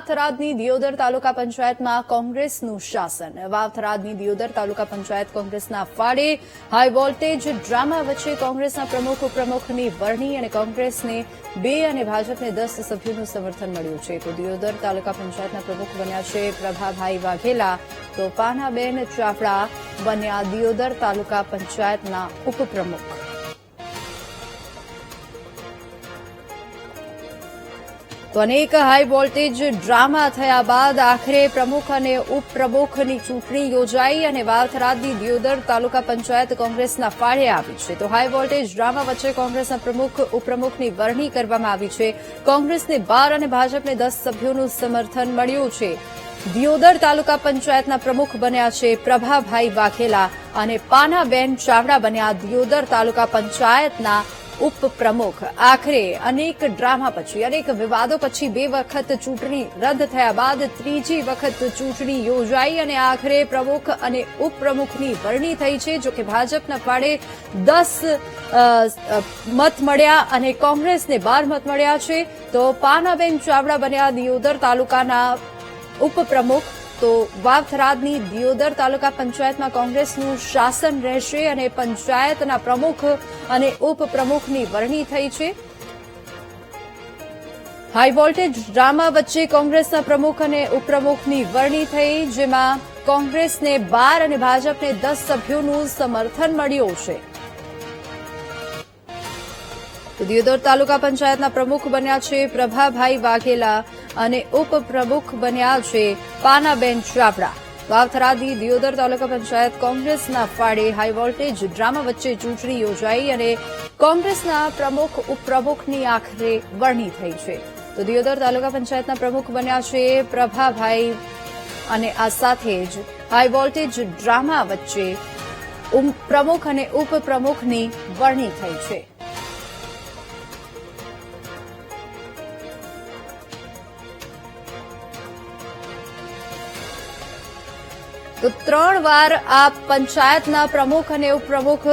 વાવથરાદની દિયોદર તાલુકા પંચાયતમાં કોંગ્રેસનું શાસન. વાવથરાદની દિયોદર તાલુકા પંચાયત કોંગ્રેસના ફાળે. હાઈ વોલ્ટેજ ડ્રામા વચ્ચે કોંગ્રેસના પ્રમુખ ઉપપ્રમુખની વરણી અને કોંગ્રેસને 2 અને ભાજપને 10 સભ્યોનું સમર્થન મળ્યું છે. તો દિયોદર તાલુકા પંચાયતના પ્રમુખ બન્યા છે પ્રભાભાઈ વાઘેલા, તો પાનાબેન ચાવડા બન્યા દિયોદર તાલુકા પંચાયતના ઉપપ્રમુખ. તો અનેક હાઈ વોલ્ટેજ ડ્રામા થયા બાદ આખરે પ્રમુખ અને ઉપપ્રમુખની ચૂંટણી યોજાઈ અને વાવથરાદની દિયોદર તાલુકા પંચાયત કોંગ્રેસના ફાળે આવી છે. તો હાઈ વોલ્ટેજ ડ્રામા વચ્ચે કોંગ્રેસના પ્રમુખ ઉપપ્રમુખની વરણી કરવામાં આવી છે. કોંગ્રેસને 12 અને ભાજપને 10 સભ્યોનું સમર્થન મળ્યું છે. દિયોદર તાલુકા પંચાયતના પ્રમુખ બન્યા છે પ્રભાભાઈ વાઘેલા અને પાનાબેન ચાવડા બન્યા દિયોદર તાલુકા પંચાયતના ઉપપ્રમુખ. આખરે અનેક ડ્રામા પછી, અનેક વિવાદો પછી 2 વખત ચૂંટણી રદ થયા બાદ ત્રીજી વખત ચૂંટણી યોજાઈ અને આખરે પ્રમુખ અને ઉપપ્રમુખની વરણી થઈ છે. જોકે ભાજપના ફાળે 10 મત મળ્યા અને કોંગ્રેસને 12 મત મળ્યા છે. તો પાનાબેન ચાવડા બન્યા દિયોદર તાલુકાના ઉપપ્રમુખ. તો વાવથરાદની દિયોદર તાલુકા પંચાયતમાં કોંગ્રેસનું શાસન રહેશે અને પંચાયતના પ્રમુખ અને ઉપપ્રમુખની વરણી થઈ છે. હાઈ વોલ્ટેજ ડ્રામા વચ્ચે કોંગ્રેસના પ્રમુખ અને ઉપપ્રમુખની વરણી થઈ, જેમાં કોંગ્રેસને 12 અને ભાજપને 10 સભ્યોનું સમર્થન મળ્યું છે. તો દિયોદર તાલુકા પંચાયતના પ્રમુખ બન્યા છે પ્રભાભાઈ વાઘેલા અને ઉપપ્રમુખ બન્યા છે પાનાબેન ચાવડા. વાવથરાદની દિયોદર તાલુકા પંચાયત કોંગ્રેસના ફાળે. હાઈ વોલ્ટેજ ડ્રામા વચ્ચે ચૂંટણી યોજાઈ અને કોંગ્રેસના પ્રમુખ ઉપપ્રમુખની આખરે વરણી થઈ છે. તો દિયોદર તાલુકા પંચાયતના પ્રમુખ બન્યા છે પ્રભાભાઈ અને આ સાથે જ હાઈ વોલ્ટેજ ડ્રામા વચ્ચે પ્રમુખ અને ઉપપ્રમુખની વરણી થઈ છે. તો 3 વાર આ પંચાયતના પ્રમુખ અને ઉપપ્રમુખ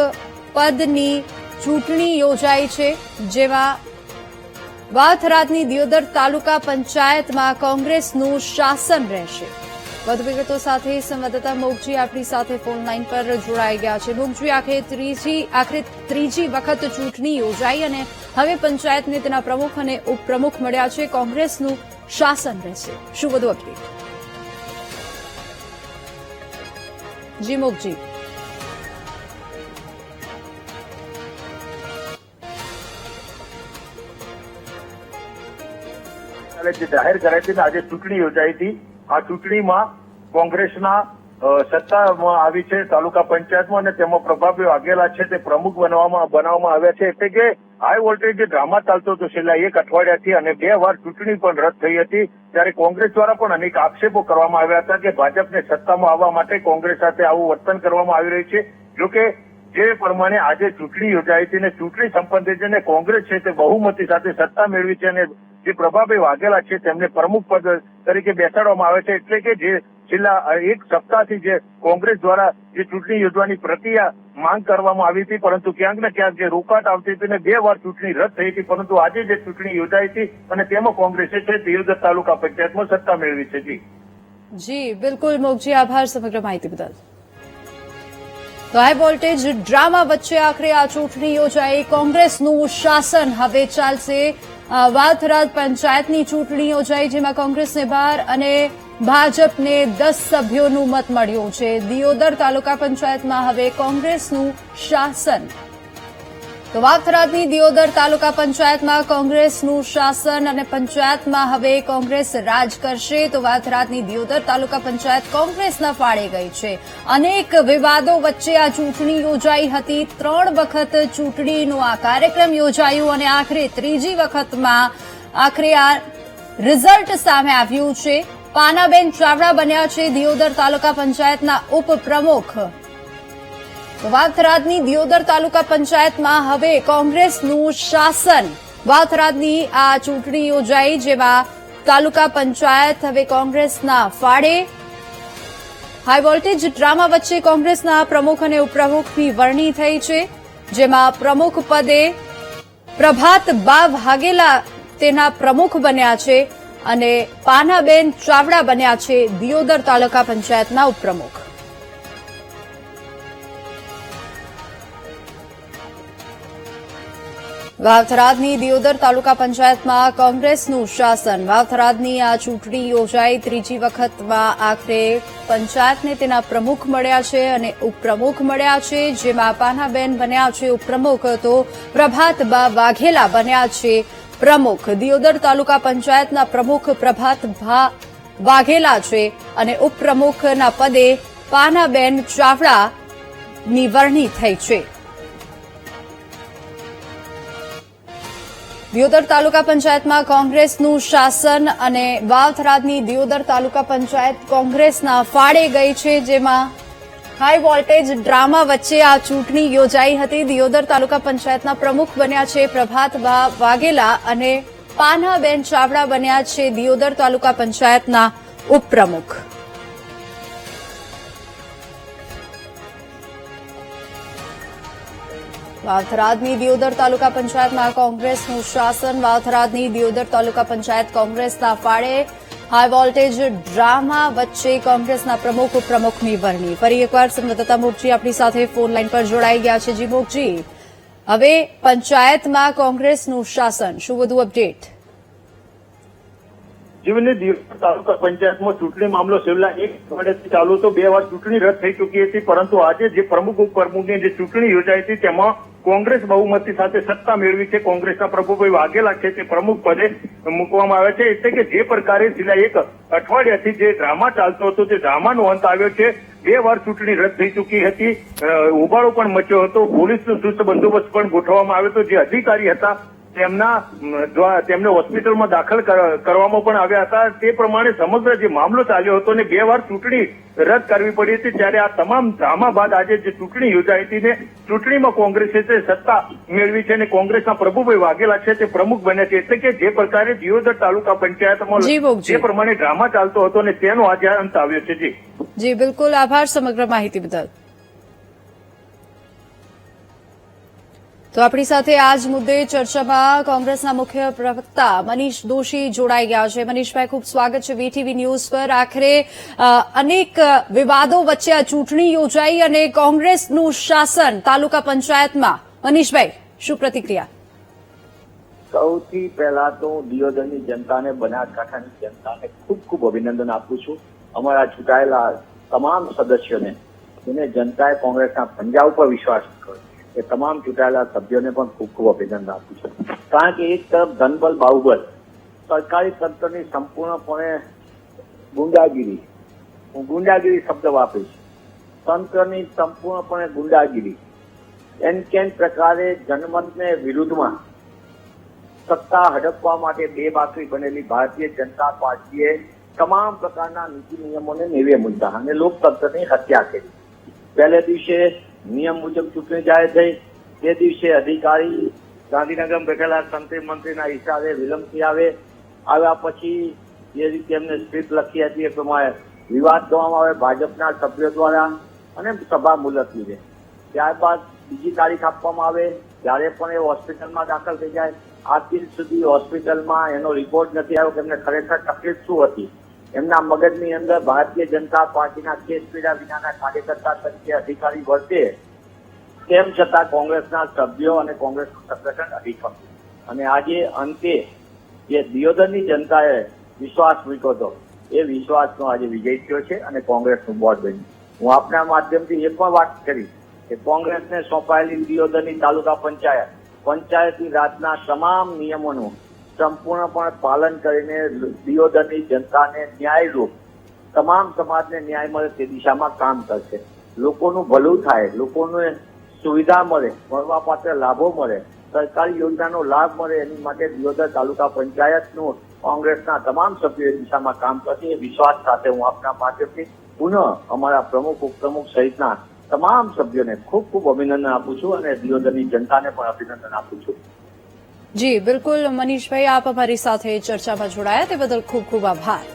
પદની ચૂંટણી યોજાઈ છે, જેમાં વાવથરાદની દિયોદર તાલુકા પંચાયતમાં કોંગ્રેસનું શાસન રહેશે. વધુ વિગતો સાથે સંવાદદાતા મોગજી આપણી સાથે ફોન લાઈન પર જોડાઈ ગયા છે. મોગજી, આખરે ત્રીજી વખત ચૂંટણી યોજાઈ અને હવે પંચાયતને તેના પ્રમુખ અને ઉપપ્રમુખ મળ્યા છે. કોંગ્રેસનું શાસન રહેશે. શું વધુ અપડેટ? જી મોગજી. જાહેર કરાઈ હતી આજે ચૂંટણી યોજાઈ હતી. આ ચૂંટણીમાં કોંગ્રેસના સત્તામાં આવી છે તાલુકા પંચાયતમાં અને તેમાં પ્રભાભાઈ વાઘેલા છે તે પ્રમુખ બનાવવામાં આવ્યા છે. એટલે કે હાઈ વોલ્ટેજ જે ડ્રામા ચાલતો હતો છેલ્લા 1 અઠવાડિયાથી અને 2 વાર ચૂંટણી પણ રદ થઈ હતી, ત્યારે કોંગ્રેસ દ્વારા પણ અનેક આક્ષેપો કરવામાં આવ્યા હતા કે ભાજપને સત્તામાં આવવા માટે કોંગ્રેસ સાથે આવું વર્તન કરવામાં આવી રહ્યું છે. જોકે જે પ્રમાણે આજે ચૂંટણી યોજાઈ હતી અને ચૂંટણી સંબંધિત અને કોંગ્રેસ છે તે બહુમતી સાથે સત્તા મેળવી છે અને જે પ્રભાભાઈ વાઘેલા છે તેમને પ્રમુખ પદ તરીકે બેસાડવામાં આવે છે. એટલે કે જે છેલ્લા 1 સપ્તાહથી જે કોંગ્રેસ દ્વારા જે ચૂંટણી યોજવાની પ્રક્રિયા માંગ કરવામાં આવી હતી, પરંતુ ક્યાંક ને ક્યાંક જે રોકાટ આવતી હતી અને 2 વાર ચૂંટણી રદ થઈ હતી, પરંતુ આજે જે ચૂંટણી યોજાઈ હતી અને તેમાં કોંગ્રેસે છે દિયોદર તાલુકા પંચાયતમાં સત્તા મેળવી છે. જી બિલકુલ મોગજી, આભાર સમગ્ર માહિતી બદલ. તો હાઈ વોલ્ટેજ ડ્રામા વચ્ચે આખરે આ ચૂંટણી યોજાઈ. કોંગ્રેસનું શાસન હવે ચાલશે. વાવથરાદ પંચાયતની ચૂંટણી યોજાઈ, જેમાં કોંગ્રેસને 12 અને ભાજપને 10 સભ્યોનું મત મળ્યું છે. દિયોદર તાલુકા પંચાયતમાં હવે કોંગ્રેસનું શાસન. તો વાવથરાદની દિયોદર તાલુકા પંચાયતમાં કોંગ્રેસનું શાસન અને પંચાયતમાં હવે કોંગ્રેસ રાજ કરશે. તો વાવથરાદની દિયોદર તાલુકા પંચાયત કોંગ્રેસના ફાળે ગઈ છે. અનેક વિવાદો વચ્ચે આ ચૂંટણી યોજાઈ હતી. 3 વખત ચૂંટણીનો આ કાર્યક્રમ યોજાયો અને આખરે ત્રીજી વખતમાં આખરે આ રિઝલ્ટ સામે આવ્યું છે. પાનાબેન ચાવડા બન્યા છે દિયોદર તાલુકા પંચાયતના ઉપપ્રમુખ. તો વાવથરાદની દિયોદર તાલુકા પંચાયતમાં હવે કોંગ્રેસનું શાસન. વાવથરાદની આ ચૂંટણી યોજાઈ, જેમાં તાલુકા પંચાયત હવે કોંગ્રેસના ફાળે. હાઈ વોલ્ટેજ ડ્રામા વચ્ચે કોંગ્રેસના પ્રમુખ અને ઉપપ્રમુખની વરણી થઈ છે, જેમાં પ્રમુખ પદે પ્રભાત બા વાઘેલા તેના પ્રમુખ બન્યા છે અને પાનાબેન ચાવડા બન્યા છે દિયોદર તાલુકા પંચાયતના ઉપપ્રમુખ. વાવથરાદની દિયોદર તાલુકા પંચાયતમાં કોંગ્રેસનું શાસન. વાવથરાદની આ ચૂંટણી યોજાઈ ત્રીજી વખતમાં આખરે પંચાયતને તેના પ્રમુખ મળ્યા છે અને ઉપપ્રમુખ મળ્યા છે, જેમાં પાનાબેન બન્યા છે ઉપપ્રમુખ તો પ્રભાતબા વાઘેલા બન્યા છે પ્રમુખ. દિયોદર તાલુકા પંચાયતના પ્રમુખ પ્રભાતભા વાઘેલા છે અને ઉપપ્રમુખના પદે પાનાબેન ચાવડાની વરણી થઈ છે. દિયોદર તાલુકા પંચાયતમાં કોંગ્રેસનું શાસન અને વાવથરાદની દિયોદર તાલુકા પંચાયત કોંગ્રેસના ફાળે ગઈ છે, જેમાં હાઈ વોલ્ટેજ ડ્રામા વચ્ચે આ ચૂંટણી યોજાઈ હતી. દિયોદર તાલુકા પંચાયતના પ્રમુખ બન્યા છે પ્રભાતબા વાઘેલા અને પાનાબેન ચાવડા બન્યા છે દિયોદર તાલુકા પંચાયતના ઉપપ્રમુખ. વાવથરાદની દિયોદર તાલુકા પંચાયતમાં કોંગ્રેસનું શાસન. વાવથરાદની દિયોદર તાલુકા પંચાયત કોંગ્રેસના ફાળે. હાઈ વોલ્ટેજ ડ્રામા વચ્ચે કોંગ્રેસના પ્રમુખ ઉપપ્રમુખની વરણી. ફરી એકવાર સંવાદદાતા મોગજી આપણી સાથે ફોન લાઈન પર જોડાઈ ગયા છે. જી મોગજી, હવે પંચાયતમાં કોંગ્રેસનું શાસન, શું વધુ અપડેટ? જીવનની દિયોદર તાલુકા પંચાયતમાં ચૂંટણી મામલો છેલ્લા એક અઠવાડિયાથી ચાલુ હતો. 2 વાર ચૂંટણી રદ થઈ ચૂકી હતી, પરંતુ આજે જે પ્રમુખ ઉપપ્રમુખની જે ચૂંટણી યોજાઈ હતી તેમાં કોંગ્રેસ બહુમતી સાથે સત્તા મેળવી છે. કોંગ્રેસના પ્રભુભાઈ વાઘેલા છે તે પ્રમુખ પદે મૂકવામાં આવ્યા છે. એટલે કે જે પ્રકારે છેલ્લા એક અઠવાડિયાથી જે ડ્રામા ચાલતો હતો તે ડ્રામાનો અંત આવ્યો છે. 2 વાર ચૂંટણી રદ થઈ ચૂકી હતી, ઉબાળો પણ મચ્યો હતો, પોલીસનો ચુસ્ત બંદોબસ્ત પણ ગોઠવવામાં આવ્યો હતો. જે અધિકારી હતા તેમને હોસ્પિટલમાં દાખલ કરવામાં પણ આવ્યા હતા. તે પ્રમાણે સમગ્ર જે મામલો ચાલ્યો હતો અને 2 વાર ચૂંટણી રદ કરવી પડી હતી. ત્યારે આ તમામ ડ્રામા બાદ આજે જે ચૂંટણી યોજાઈ હતી ને ચૂંટણીમાં કોંગ્રેસે તે સત્તા મેળવી છે અને કોંગ્રેસના પ્રભુભાઈ વાઘેલા છે તે પ્રમુખ બન્યા છે. એટલે કે જે પ્રકારે દિયોદર તાલુકા પંચાયતમાં જે પ્રમાણે ડ્રામા ચાલતો હતો અને તેનો આજે અંત આવ્યો છે. જી બિલકુલ, આભાર સમગ્ર માહિતી બદલ. તો આપણી સાથે આ જ મુદ્દે ચર્ચામાં કોંગ્રેસના મુખ્ય પ્રવક્તા મનીષ દોશી જોડાઈ ગયા છે. મનીષભાઈ, ખૂબ સ્વાગત છે વીટીવી ન્યૂઝ પર. આખરે અનેક વિવાદો વચ્ચે આ ચૂંટણી યોજાઈ અને કોંગ્રેસનું શાસન તાલુકા પંચાયતમાં. મનીષભાઈ, શું પ્રતિક્રિયા? સૌથી પહેલા તો દિયોદરની જનતાને, બનાસકાંઠાની જનતાને ખૂબ ખૂબ અભિનંદન આપું છું. અમારા ચૂંટાયેલા તમામ સદસ્યોને, જેને જનતાએ કોંગ્રેસના પંજા ઉપર વિશ્વાસ કર્યો, એ તમામ ચૂંટાયેલા સભ્યોને પણ ખૂબ ખૂબ અભિનંદન આપું છું. કારણ કે એક તરફ ધનબલ બાહુબલ, સરકારી તંત્રની સંપૂર્ણપણે ગુંડાગીરી, હું ગુંડાગીરી શબ્દ વાપરીશ, તંત્રની સંપૂર્ણપણે ગુંડાગીરી, એન પ્રકારે જનમતને વિરુદ્ધમાં સત્તા હડપવા માટે બેબાકી બનેલી ભારતીય જનતા પાર્ટીએ તમામ પ્રકારના નીતિ નિયમોને નેવે મૂક્યા અને લોકતંત્રની હત્યા કરી. પહેલે દિવસે નિયમ મુજબ ચૂંટણી જાહેર થઈ, તે દિવસે અધિકારી ગાંધીનગરમાં બેઠેલા તંત્રી મંત્રીના હિસાબે વિલંબથી આવ્યા પછી જે રીતે એમને સ્ક્રિપ્ટ લખી હતી એ પ્રમાણે વિવાદ કરવામાં આવે ભાજપના સભ્યો દ્વારા અને સભા મુલતવી છે. ત્યારબાદ બીજી તારીખ આપવામાં આવે, ત્યારે પણ એ હોસ્પિટલમાં દાખલ થઈ જાય. આજ દિન સુધી હોસ્પિટલમાં એનો રિપોર્ટ નથી આવ્યો કે એમને ખરેખર તકલીફ શું હતી. એમના મગજની અંદર ભારતીય જનતા પાર્ટીના કેસ પીડા વિનાના કાર્યકર્તા તરીકે અધિકારી વર્તે, તેમ છતાં કોંગ્રેસના સભ્યો અને કોંગ્રેસનું સંગઠન અડીખમ. અને આજે અંતે જે દિયોદરની જનતાએ વિશ્વાસ મૂક્યો હતો એ વિશ્વાસનો આજે વિજય થયો છે અને કોંગ્રેસનું બોર્ડ બન્યું. હું આપના માધ્યમથી એ પણ વાત કરી કે કોંગ્રેસને સોંપાયેલી દિયોદરની તાલુકા પંચાયતી રાજના તમામ નિયમોનું સંપૂર્ણપણે પાલન કરીને દિયોદરની જનતાને ન્યાયરૂપ તમામ સમાજને ન્યાય મળે તે દિશામાં કામ કરશે. લોકોનું ભલું થાય, લોકોને સુવિધા મળે, મળવાપાત્ર લાભો મળે, સરકારી યોજનાનો લાભ મળે, એની માટે દિયોદર તાલુકા પંચાયતનું કોંગ્રેસના તમામ સભ્યો એ દિશામાં કામ કરશે. એ વિશ્વાસ સાથે હું આપના માધ્યમથી પુનઃ અમારા પ્રમુખ ઉપપ્રમુખ સહિતના તમામ સભ્યોને ખૂબ ખૂબ અભિનંદન આપું છું અને દિયોદરની જનતાને પણ અભિનંદન આપું છું. જી બિલકુલ મનીષભાઈ, આપ અમારી સાથે ચર્ચામાં જોડાયા તે બદલ ખૂબ ખૂબ આભાર.